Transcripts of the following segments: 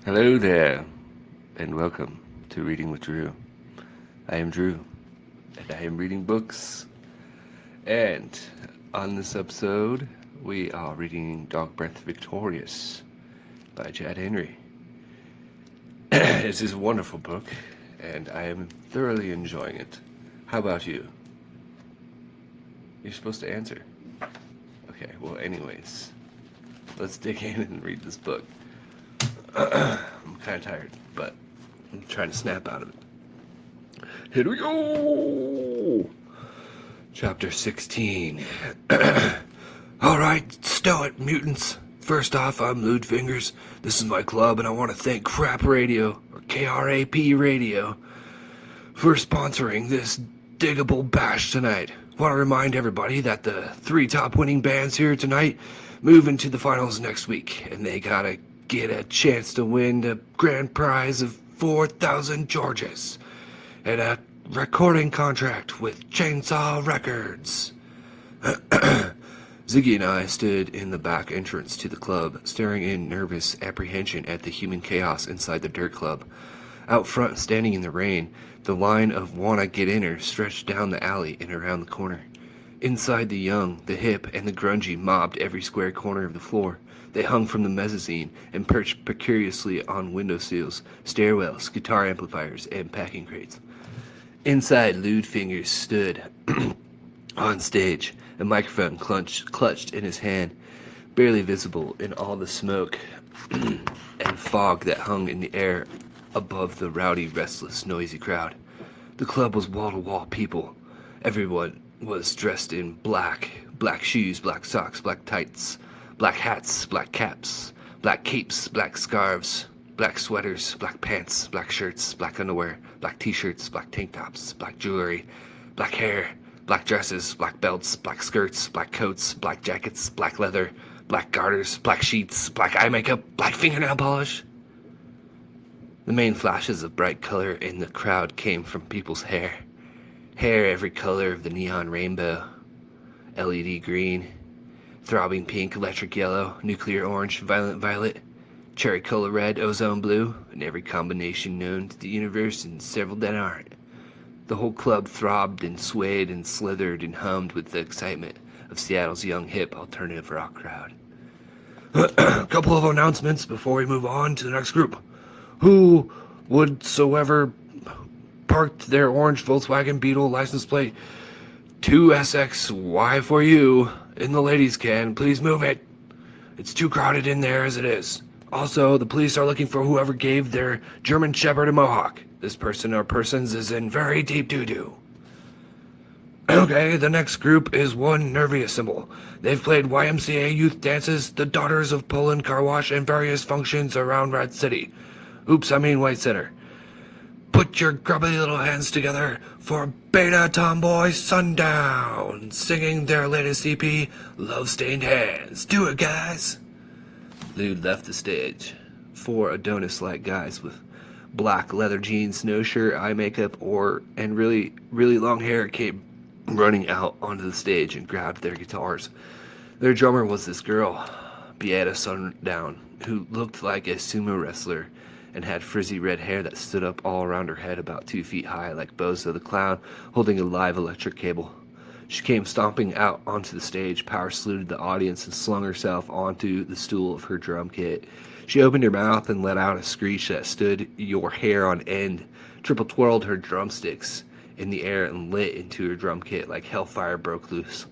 Hello there, and welcome to Reading with Drew. I am Drew, and I am reading books. And on this episode, we are reading DogBreath Victorious by Chad Henry. This is a wonderful book, and I am thoroughly enjoying it. How about you? You're supposed to answer. Okay, well, anyways, let's dig in and read this book. I'm kind of tired, but I'm trying to snap out of it. Here we go! Chapter 16. Alright, stow it, mutants. First off, I'm Lewd Fingers. This is my club, and I want to thank Crap Radio, or KRAP Radio, for sponsoring this diggable bash tonight. Want to remind everybody that the 3 top winning bands here tonight move into the finals next week, and they gotta get a chance to win the grand prize of 4,000 Georges and a recording contract with Chainsaw Records. Ziggy and I stood in the back entrance to the club, staring in nervous apprehension at the human chaos inside the Dirt Club. Out front, standing in the rain, the line of wanna-get-inners stretched down the alley and around the corner. Inside, the young, the hip, and the grungy mobbed every square corner of the floor. They hung from the mezzanine and perched precariously on window sills, stairwells, guitar amplifiers, and packing crates. Inside, Lewd Fingers stood on stage, a microphone clutched in his hand, barely visible in all the smoke and fog that hung in the air above the rowdy, restless, noisy crowd. The club was wall-to-wall people. Everyone was dressed in black shoes, black socks, black tights, black hats, black caps, black capes, black scarves, black sweaters, black pants, black shirts, black underwear, black t-shirts, black tank tops, black jewelry, black hair, black dresses, black belts, black skirts, black coats, black jackets, black leather, black garters, black sheets, black eye makeup, black fingernail polish. The main flashes of bright color in the crowd came from people's hair. Hair every color of the neon rainbow. LED green, throbbing pink, electric yellow, nuclear orange, violent violet, cherry cola red, ozone blue, and every combination known to the universe and several that aren't. The whole club throbbed and swayed and slithered and hummed with the excitement of Seattle's young, hip, alternative rock crowd. A couple of announcements before we move on to the next group. Who would parked their orange Volkswagen Beetle license plate 2SXY for you in the ladies' can, please move it. It's too crowded in there as it is. Also, the police are looking for whoever gave their German Shepherd a mohawk. This person or persons is in very deep doo-doo. Okay, the next group is one nervy symbol. They've played YMCA youth dances, the Daughters of Poland car wash, and various functions around Red City. White Center. Put your grubby little hands together for Beta Tomboy Sundown, singing their latest EP, Love Stained Hands. Do it, guys. Lude left the stage. 4 Adonis-like guys with black leather jeans, no shirt, eye makeup, and really, really long hair came running out onto the stage and grabbed their guitars. Their drummer was this girl, Beata Sundown, who looked like a sumo wrestler and had frizzy red hair that stood up all around her head about 2 feet high, like Bozo the Clown holding a live electric cable. She came stomping out onto the stage, power saluted the audience, and slung herself onto the stool of her drum kit. She opened her mouth and let out a screech that stood your hair on end, triple twirled her drumsticks in the air and lit into her drum kit like hellfire broke loose.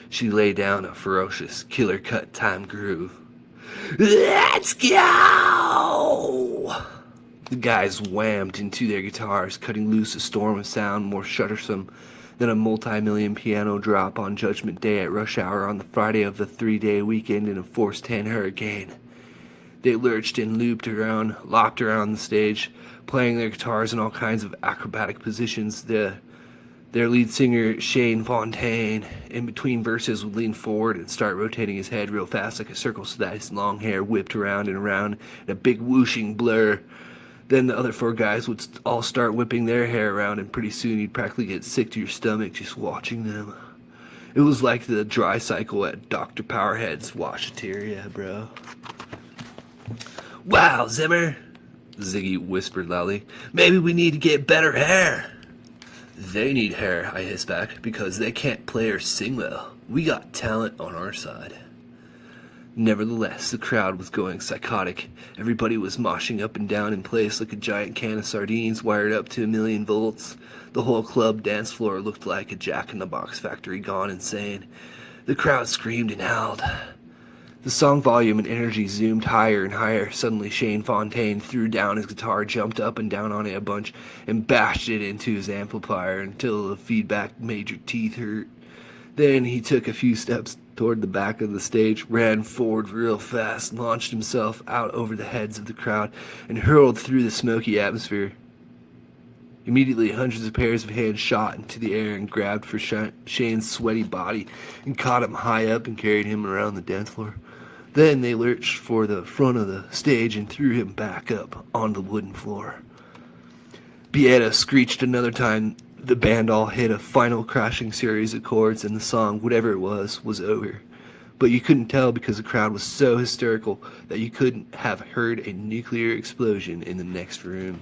She laid down a ferocious, killer-cut time groove. Let's go! The guys whammed into their guitars, cutting loose a storm of sound more shuddersome than a multi-million piano drop on Judgment Day at rush hour on the Friday of the 3-day weekend in a force 10 hurricane. They lurched and looped around, lopped around the stage, playing their guitars in all kinds of acrobatic positions. Their lead singer, Shane Fontaine, in between verses would lean forward and start rotating his head real fast like a circle so that his long hair whipped around and around in a big whooshing blur. Then the other 4 guys would all start whipping their hair around, and pretty soon you'd practically get sick to your stomach just watching them. It was like the dry cycle at Dr. Powerhead's washateria, bro. Wow, Zimmer, Ziggy whispered loudly. Maybe we need to get better hair. They need hair, I hissed back, because they can't play or sing well. We got talent on our side. Nevertheless, the crowd was going psychotic. Everybody was moshing up and down in place like a giant can of sardines wired up to 1,000,000 volts. The whole club dance floor looked like a jack-in-the-box factory gone insane. The crowd screamed and howled. The song volume and energy zoomed higher and higher. Suddenly, Shane Fontaine threw down his guitar, jumped up and down on it a bunch, and bashed it into his amplifier until the feedback made your teeth hurt. Then he took a few steps toward the back of the stage, ran forward real fast, launched himself out over the heads of the crowd, and hurled through the smoky atmosphere. Immediately, hundreds of pairs of hands shot into the air and grabbed for Shane's sweaty body and caught him high up and carried him around the dance floor. Then they lurched for the front of the stage and threw him back up on the wooden floor. Beata screeched another time. The band all hit a final crashing series of chords, and the song, whatever it was over. But you couldn't tell because the crowd was so hysterical that you couldn't have heard a nuclear explosion in the next room.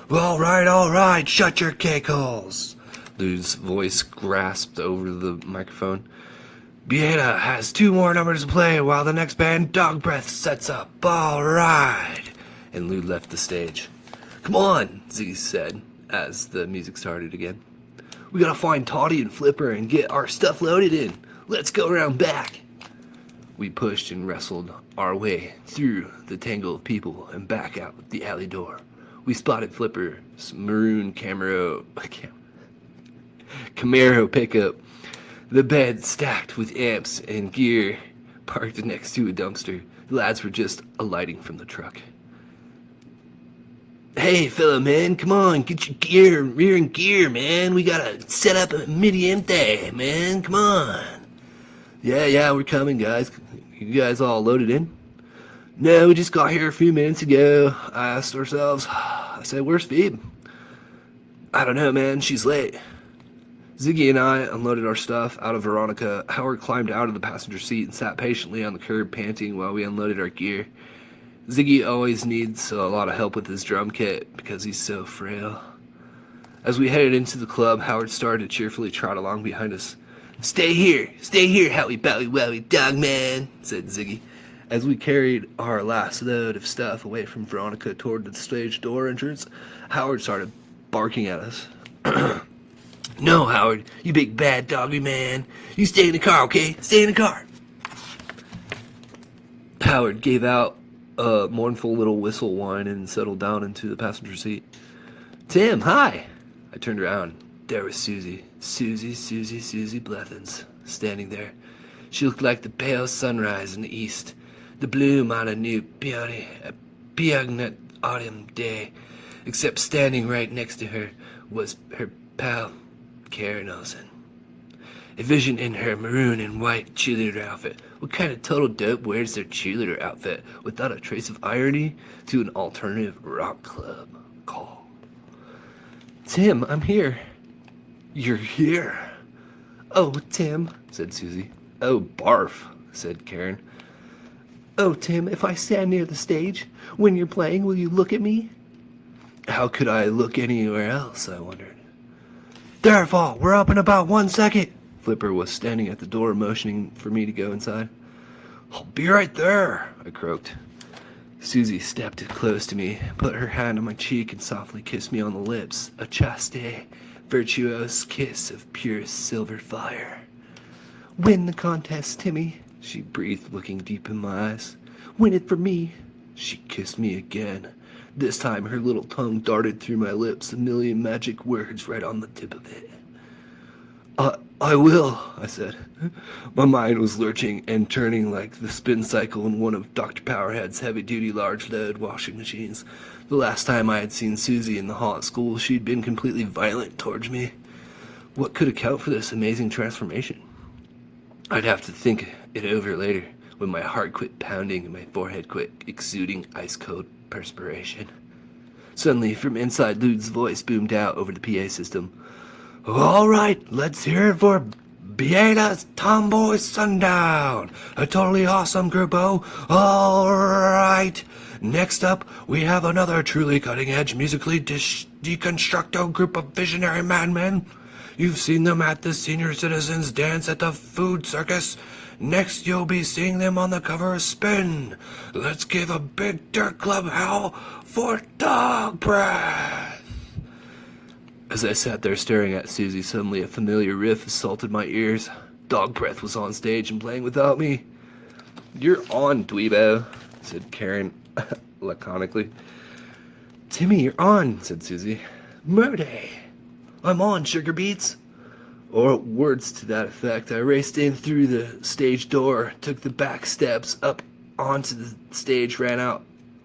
All right, shut your cake holes. Lou's voice grasped over the microphone. Beata has 2 more numbers to play while the next band, DogBreath, sets up. All right. And Lou left the stage. Come on, Ziggy said as the music started again. We gotta find Toddy and Flipper and get our stuff loaded in. Let's go around back. We pushed and wrestled our way through the tangle of people and back out the alley door. We spotted Flipper's maroon Camaro pickup, the bed stacked with amps and gear parked next to a dumpster. The lads were just alighting from the truck. Hey, fella, man, come on, get your rear in gear, man. We gotta set up a mediante, man, come on. Yeah, we're coming, guys. You guys all loaded in? No, we just got here a few minutes ago. I asked ourselves, I said, where's Phoebe? I don't know, man, she's late. Ziggy and I unloaded our stuff out of Veronica. Howard climbed out of the passenger seat and sat patiently on the curb, panting while we unloaded our gear. Ziggy always needs a lot of help with his drum kit because he's so frail. As we headed into the club, Howard started to cheerfully trot along behind us. Stay here, Howie Bowie Wowie Dog Man, said Ziggy. As we carried our last load of stuff away from Veronica toward the stage door entrance, Howard started barking at us. No, Howard, you big bad doggy man. You stay in the car, okay? Stay in the car. Howard gave out a mournful little whistle whine and settled down into the passenger seat. Tim, hi. I turned around. There was Susie Blethens, standing there. She looked like the pale sunrise in the east, the bloom on a new poignant autumn day, except standing right next to her was her pal, Karen Olsen. A vision in her maroon and white cheerleader outfit. What kind of total dope wears their cheerleader outfit without a trace of irony to an alternative rock club call? Tim, I'm here. You're here? Oh, Tim, said Susie. Oh, barf, said Karen. Oh, Tim, if I stand near the stage when you're playing, will you look at me? How could I look anywhere else, I wondered. There, Fall, we're up in about 1 second. Flipper was standing at the door, motioning for me to go inside. I'll be right there, I croaked. Susie stepped close to me, put her hand on my cheek, and softly kissed me on the lips, a chaste, virtuose kiss of pure silver fire. Win the contest, Timmy, she breathed, looking deep in my eyes. Win it for me. She kissed me again. This time her little tongue darted through my lips, a million magic words right on the tip of it. I will, I said. My mind was lurching and turning like the spin cycle in one of Dr. Powerhead's heavy-duty large-load washing machines. The last time I had seen Susie in the hall at school, she'd been completely violent towards me. What could account for this amazing transformation? I'd have to think it over later, when my heart quit pounding and my forehead quit exuding ice-cold perspiration. Suddenly, from inside, Lude's voice boomed out over the PA system. All right, let's hear it for Beata's Tomboy Sundown. A totally awesome group, oh. All right, Next up, we have another truly cutting-edge, musically deconstructo group of visionary madmen. You've seen them at the senior citizens dance at the food circus. Next, you'll be seeing them on the cover of Spin. Let's give a big Dirt Club howl for DogBreath. As I sat there staring at Susie, suddenly a familiar riff assaulted my ears. DogBreath was on stage and playing without me. "You're on, dweebo," said Karen laconically. "Timmy, you're on," said Susie. "Murday, I'm on, sugar beets." Or words to that effect. I raced in through the stage door, took the back steps up onto the stage, ran out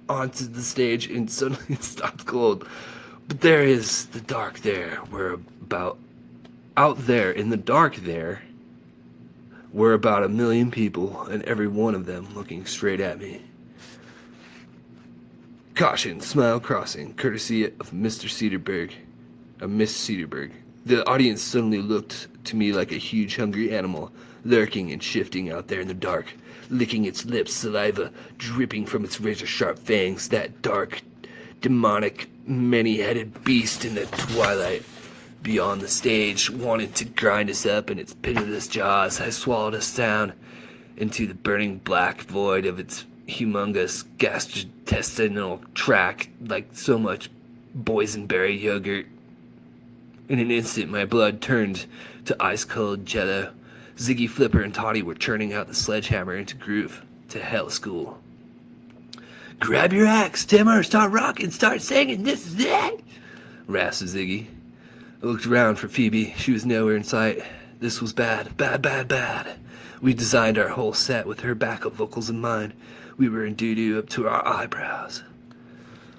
onto the stage, and suddenly stopped cold. But there is the dark there. Out there in the dark there were about 1 million people, and every one of them looking straight at me. Caution, smile crossing, courtesy of Mr. Cedarberg. Miss Cedarberg. The audience suddenly looked to me like a huge hungry animal, lurking and shifting out there in the dark, licking its lips, saliva dripping from its razor-sharp fangs, that dark, demonic, many-headed beast in the twilight. Beyond the stage, wanted to grind us up in its pitiless jaws. I swallowed us down into the burning black void of its humongous gastrointestinal tract like so much boysenberry yogurt. In an instant, my blood turned to ice-cold jello. Ziggy, Flipper, and Toddy were churning out the sledgehammer into groove. To hell school. "Grab your axe, Timmer, start rocking, start singing, this is it!" rasped Ziggy. I looked around for Phoebe. She was nowhere in sight. This was bad, bad, bad, bad. We designed our whole set with her backup vocals in mind. We were in doo-doo up to our eyebrows.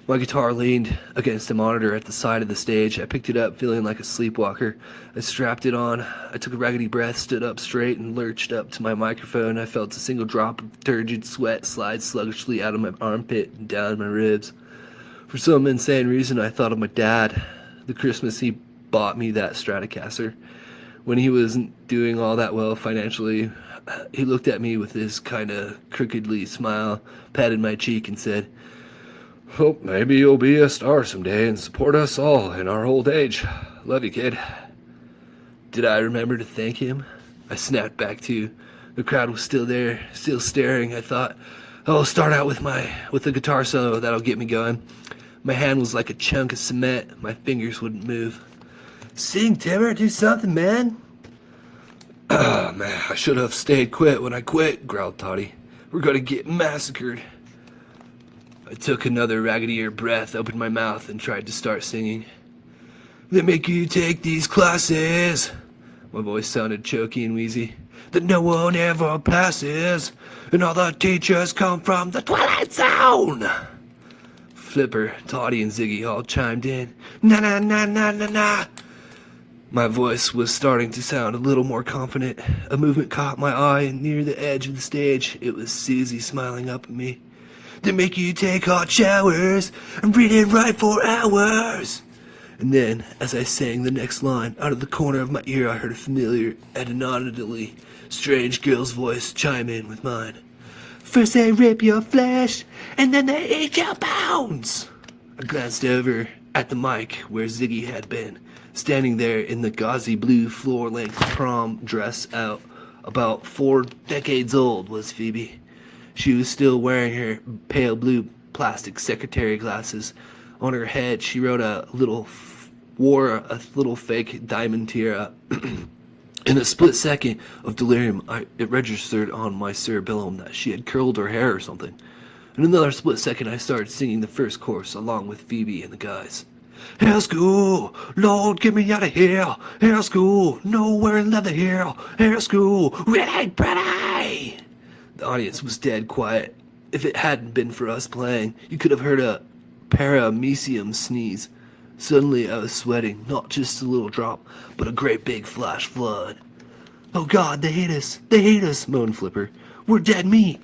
My guitar leaned against a monitor at the side of the stage. I picked it up, feeling like a sleepwalker. I strapped it on. I took a raggedy breath, stood up straight, and lurched up to my microphone. I felt a single drop of turgid sweat slide sluggishly out of my armpit and down my ribs. For some insane reason, I thought of my dad. The Christmas he bought me that Stratocaster. When he wasn't doing all that well financially, he looked at me with his kind of crookedly smile, patted my cheek, and said, "Hope maybe you'll be a star someday and support us all in our old age. Love you, kid." Did I remember to thank him? I snapped back to. The crowd was still there, still staring. I thought, I'll start out with the guitar solo. That'll get me going. My hand was like a chunk of cement. My fingers wouldn't move. "Sing, Timmer, do something, man." Man, I should have stayed quit when I quit, growled Toddy. "We're gonna get massacred." I took another raggedy air breath, opened my mouth, and tried to start singing. "They make you take these classes." My voice sounded choky and wheezy. "That no one ever passes, and all the teachers come from the Twilight Zone." Flipper, Toddy, and Ziggy all chimed in. "Na na na na na na." My voice was starting to sound a little more confident. A movement caught my eye, and near the edge of the stage, it was Susie smiling up at me. "They make you take hot showers and read and write for hours." And then, as I sang the next line, out of the corner of my ear I heard a familiar and undoubtedly strange girl's voice chime in with mine. "First they rip your flesh, and then they eat your bones." I glanced over at the mic where Ziggy had been, standing there in the gauzy blue floor-length prom dress out. About 4 decades old was Phoebe. She was still wearing her pale blue plastic secretary glasses. On her head, she wore a little fake diamond tiara. In a split second of delirium, it registered on my cerebellum that she had curled her hair or something. In another split second, I started singing the first chorus along with Phoebe and the guys. "Hair school, Lord, get me out of here. Hair school, no wearing leather here. Hair school, red ain't pretty." The audience was dead quiet. If it hadn't been for us playing, you could have heard a paramecium sneeze. Suddenly I was sweating, not just a little drop, but a great big flash flood. "Oh God, they hate us, moaned Flipper. "We're dead meat."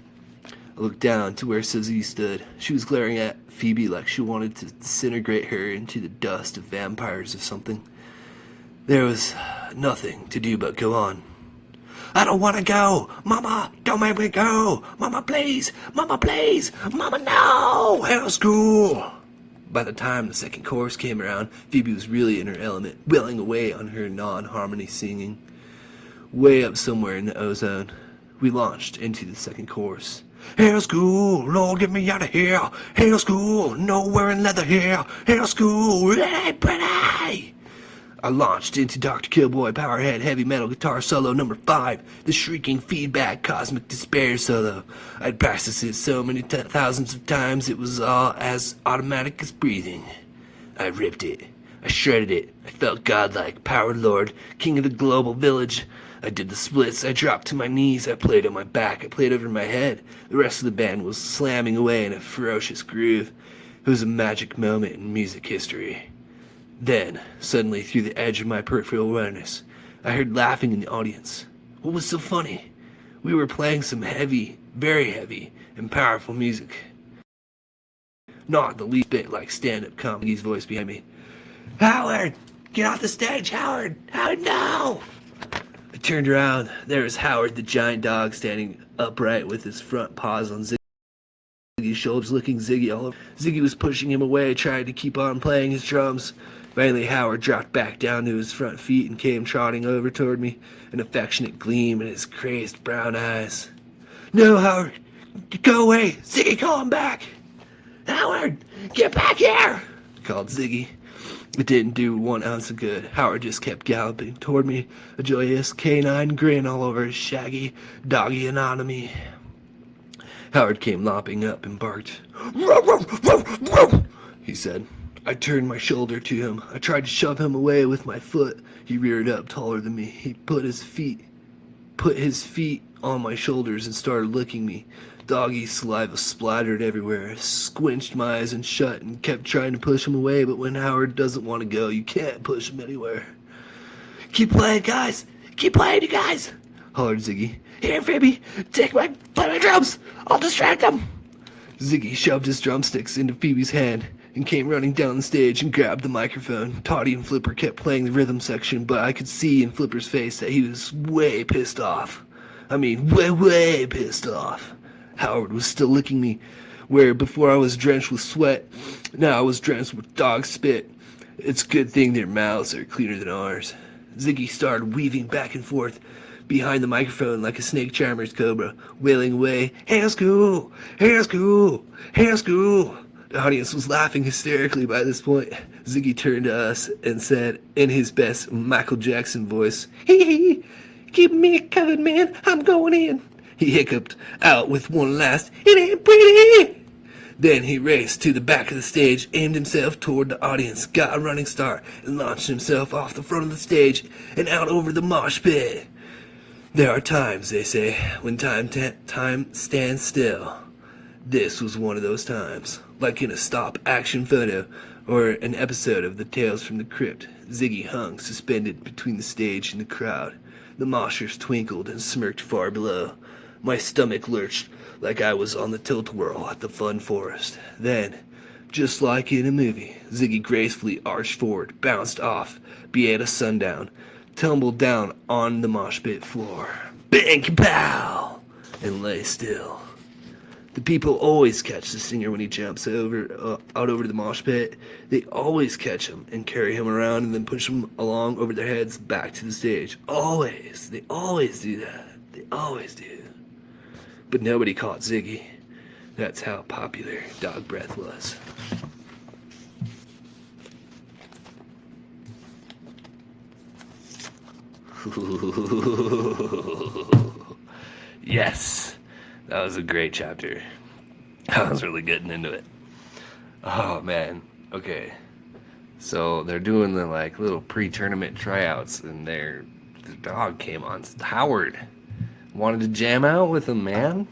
I looked down to where Susie stood. She was glaring at Phoebe like she wanted to disintegrate her into the dust of vampires or something. There was nothing to do but go on. I don't want to go. Mama, don't make me go. Mama, please. Mama, please. Mama, no. Hell school. By the time the second chorus came around, Phoebe was really in her element, wailing away on her non-harmony singing. Way up somewhere in the ozone, we launched into the second chorus. Hell school, Lord, get me out of here. Hell school, no wearing leather here. Hell school, hey, pretty. I launched into Dr. Killboy Powerhead Heavy Metal Guitar Solo number 5, the shrieking feedback cosmic despair solo. I'd practiced it so many thousands of times it was all as automatic as breathing. I ripped it. I shredded it. I felt godlike, power lord, king of the global village. I did the splits. I dropped to my knees. I played on my back. I played over my head. The rest of the band was slamming away in a ferocious groove. It was a magic moment in music history. Then, suddenly, through the edge of my peripheral awareness, I heard laughing in the audience. What was so funny? We were playing some heavy, very heavy, and powerful music. Not the least bit like stand-up comedy's voice behind me. Howard! Get off the stage, Howard! Howard, no! I turned around. There was Howard the giant dog standing upright with his front paws on Ziggy's shoulders, licking Ziggy all over. Ziggy was pushing him away, trying to keep on playing his drums. Finally, Howard dropped back down to his front feet and came trotting over toward me, an affectionate gleam in his crazed brown eyes. No, Howard! Go away! Ziggy, call him back! Howard! Get back here! Called Ziggy. It didn't do 1 ounce of good. Howard just kept galloping toward me, a joyous canine grin all over his shaggy, doggy anatomy. Howard came lopping up and barked. Ruff, ruff, ruff, ruff, he said. I turned my shoulder to him. I tried to shove him away with my foot. He reared up taller than me. He put his feet on my shoulders and started licking me. Doggy saliva splattered everywhere. I squinched my eyes and shut and kept trying to push him away, but when Howard doesn't want to go, you can't push him anywhere. Keep playing, guys! Keep playing, you guys! Hollered Ziggy. Here, Phoebe! Play my drums! I'll distract them! Ziggy shoved his drumsticks into Phoebe's hand and came running down the stage and grabbed the microphone. Toddy and Flipper kept playing the rhythm section, but I could see in Flipper's face that he was way pissed off. I mean, way pissed off. Howard was still licking me, where before I was drenched with sweat, now I was drenched with dog spit. It's a good thing their mouths are cleaner than ours. Ziggy started weaving back and forth behind the microphone like a snake charmer's cobra, wailing away, Hail school! Hail school! Hail school! The audience was laughing hysterically by this point. Ziggy turned to us and said, in his best Michael Jackson voice, Hee hee! Keep me covered, man! I'm going in! He hiccuped out with one last, It ain't pretty! Then he raced to the back of the stage, aimed himself toward the audience, got a running start, and launched himself off the front of the stage and out over the mosh pit. There are times, they say, when time stands still. This was one of those times. Like in a stop-action photo or an episode of the Tales from the Crypt, Ziggy hung suspended between the stage and the crowd. The moshers twinkled and smirked far below. My stomach lurched like I was on the tilt-a-whirl at the Fun Forest. Then, just like in a movie, Ziggy gracefully arched forward, bounced off, Beata Sundown, tumbled down on the mosh pit floor. Bang, pow! And lay still. The people always catch the singer when he jumps out over the mosh pit. They always catch him and carry him around and then push him along over their heads back to the stage. Always. They always do that. They always do. But nobody caught Ziggy. That's how popular DogBreath was. Yes, that was a great chapter. I was really getting into it. Oh man, okay. So they're doing the little pre-tournament tryouts, and the dog came on. Howard wanted to jam out with him, man.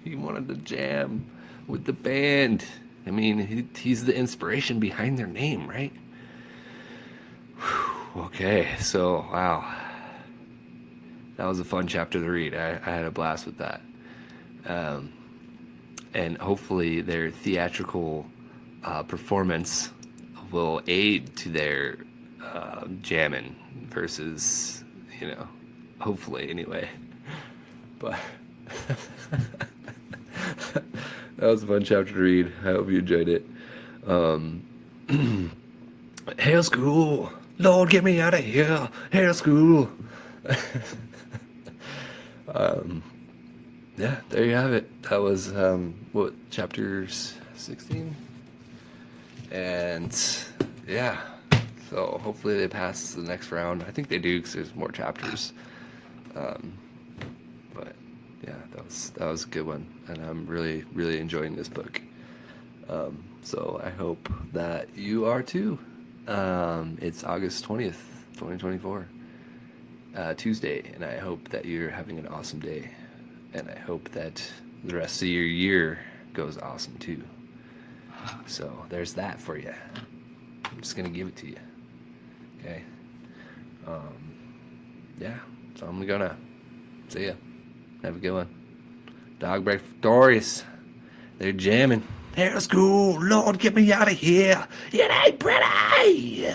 He wanted to jam with the band. I mean, he's the inspiration behind their name, right? Whew, okay, so wow. That was a fun chapter to read. I had a blast with that. And hopefully their theatrical performance will aid to their jamming versus, hopefully anyway. But that was a fun chapter to read. I hope you enjoyed it. Hail school! Lord, get me out of here! Hail school! Yeah, there you have it. That was what, chapter 16? And yeah, so hopefully they pass the next round. I think they do because there's more chapters. But yeah, that was a good one, and I'm really enjoying this book. So I hope that you are too. It's August 20th, 2024, Tuesday, and I hope that you're having an awesome day, and I hope that the rest of your year goes awesome too. So there's that for you. I'm just gonna give it to you. Okay. Yeah. So I'm gonna see ya. Have a good one. DogBreath Victorious. They're jamming. Hair school, Lord, get me out of here. It ain't pretty.